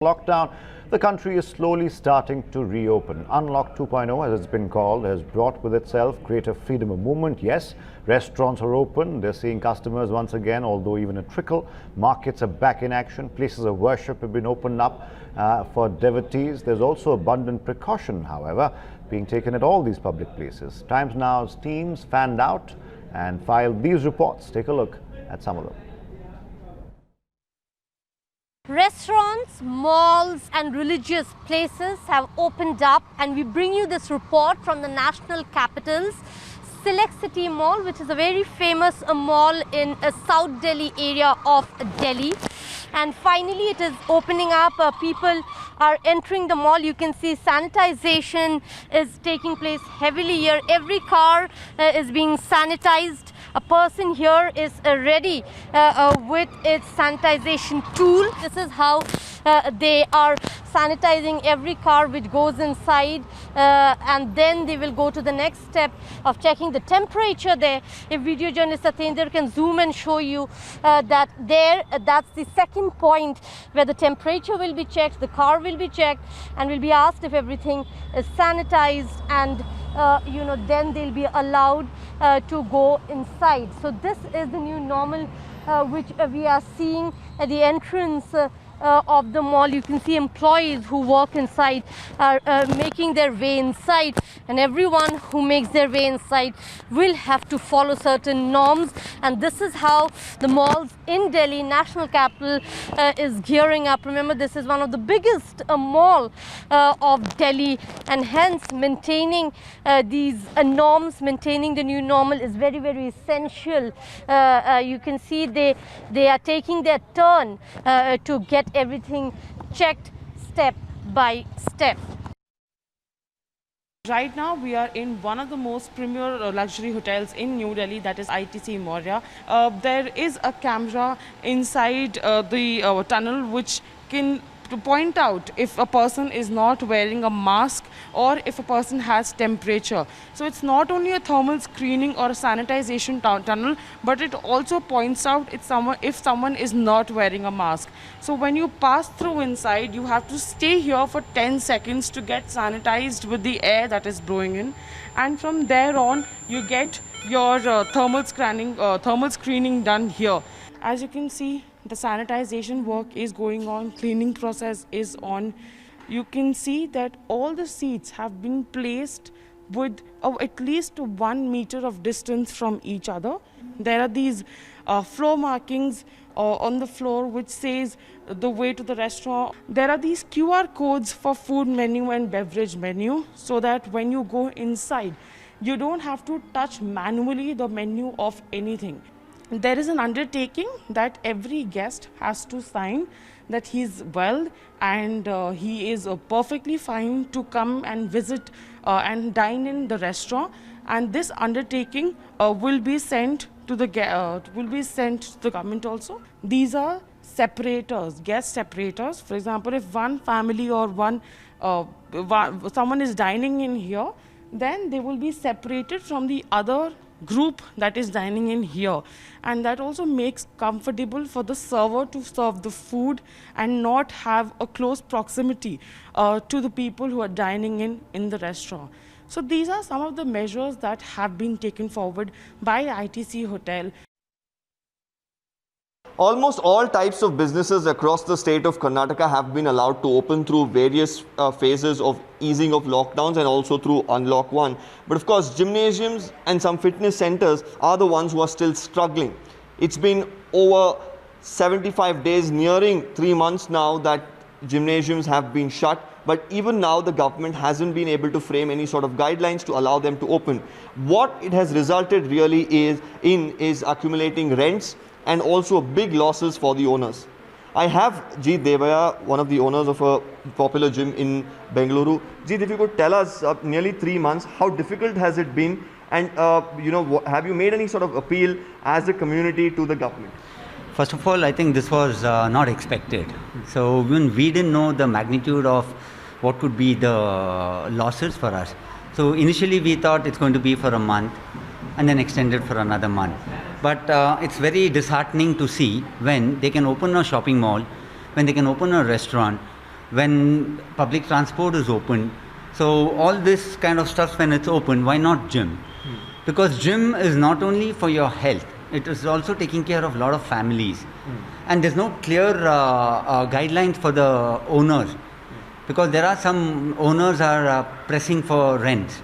Lockdown, the country is slowly starting to reopen. Unlock 2.0, as it's been called, has brought with itself greater freedom of movement. Yes, restaurants are open. They're seeing customers once again, although even a trickle. Markets are back in action. Places of worship have been opened up for devotees. There's also abundant precaution, however, being taken at all these public places. Times Now's teams fanned out and filed these reports. Take a look at some of them. Restaurants, malls and religious places have opened up, and we bring you this report from the national capital's Select City Mall, which is a very famous mall in a South Delhi area of Delhi. And finally it is opening up. People are entering the mall. You can see sanitization is taking place heavily here. Every car is being sanitized. A person here is ready with its sanitization tool. This is how they are sanitizing every car which goes inside, and then they will go to the next step of checking the temperature there. If video journalist Satendra can zoom and show you that's the second point where the temperature will be checked, the car will be checked and will be asked if everything is sanitized, and then they'll be allowed to go inside. So this is the new normal which we are seeing at the entrance of the mall. You can see employees who work inside are making their way inside, and everyone who makes their way inside will have to follow certain norms. And this is how the malls in Delhi, national capital, is gearing up. Remember, this is one of the biggest mall of Delhi, and hence maintaining these norms, maintaining the new normal is very, very essential. You can see they are taking their turn to get everything checked step by step. Right now we are in one of the most premier luxury hotels in New Delhi, that is ITC Maurya. There is a camera inside the tunnel which can point out if a person is not wearing a mask or if a person has temperature. So it's not only a thermal screening or a sanitization tunnel, but it also points out if someone is not wearing a mask. So when you pass through inside, you have to stay here for 10 seconds to get sanitized with the air that is blowing in, and from there on you get your thermal screening done here. As you can see, the sanitization work is going on, cleaning process is on. You can see that all the seats have been placed with at least 1 meter of distance from each other. There are these floor markings on the floor which says the way to the restaurant. There are these QR codes for food menu and beverage menu, so that when you go inside, you don't have to touch manually the menu of anything. There is an undertaking that every guest has to sign that he's well and he is perfectly fine to come and visit and dine in the restaurant. And this undertaking will be sent to the government also. These are separators, guest separators. For example, if one family or someone is dining in here, then they will be separated from the other group that is dining in here, and that also makes comfortable for the server to serve the food and not have a close proximity to the people who are dining in the restaurant. So these are some of the measures that have been taken forward by ITC Hotel. Almost all types of businesses across the state of Karnataka have been allowed to open through various phases of easing of lockdowns and also through Unlock 1. But of course, gymnasiums and some fitness centers are the ones who are still struggling. It's been over 75 days, nearing 3 months now, that gymnasiums have been shut. But even now, the government hasn't been able to frame any sort of guidelines to allow them to open. What it has resulted really is accumulating rents and also big losses for the owners. I have Jeet Devaya, one of the owners of a popular gym in Bengaluru. Jeet, if you could tell us, nearly 3 months, how difficult has it been? And have you made any sort of appeal as a community to the government? First of all, I think this was not expected. So when we didn't know the magnitude of what could be the losses for us. So initially we thought it's going to be for a month and then extended for another month. But it's very disheartening to see when they can open a shopping mall, when they can open a restaurant, when public transport is open. So all this kind of stuff, when it's open, why not gym? Because gym is not only for your health, it is also taking care of a lot of families. And there's no clear guidelines for the owners, because there are some owners are pressing for rents.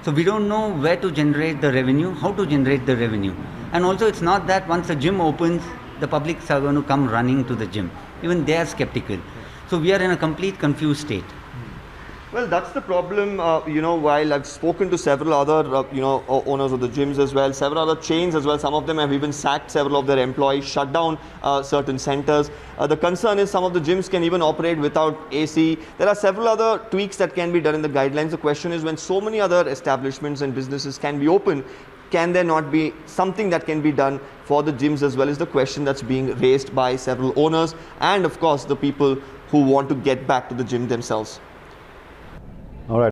So we don't know where to generate the revenue, how to generate the revenue. And also it's not that once the gym opens, the publics are going to come running to the gym. Even they are skeptical. So we are in a complete confused state. Well, that's the problem, while I've spoken to several other, owners of the gyms as well, several other chains as well. Some of them have even sacked several of their employees, shut down certain centers. The concern is some of the gyms can even operate without AC. There are several other tweaks that can be done in the guidelines. The question is, when so many other establishments and businesses can be open, can there not be something that can be done for the gyms as well, is the question that's being raised by several owners and of course the people who want to get back to the gym themselves.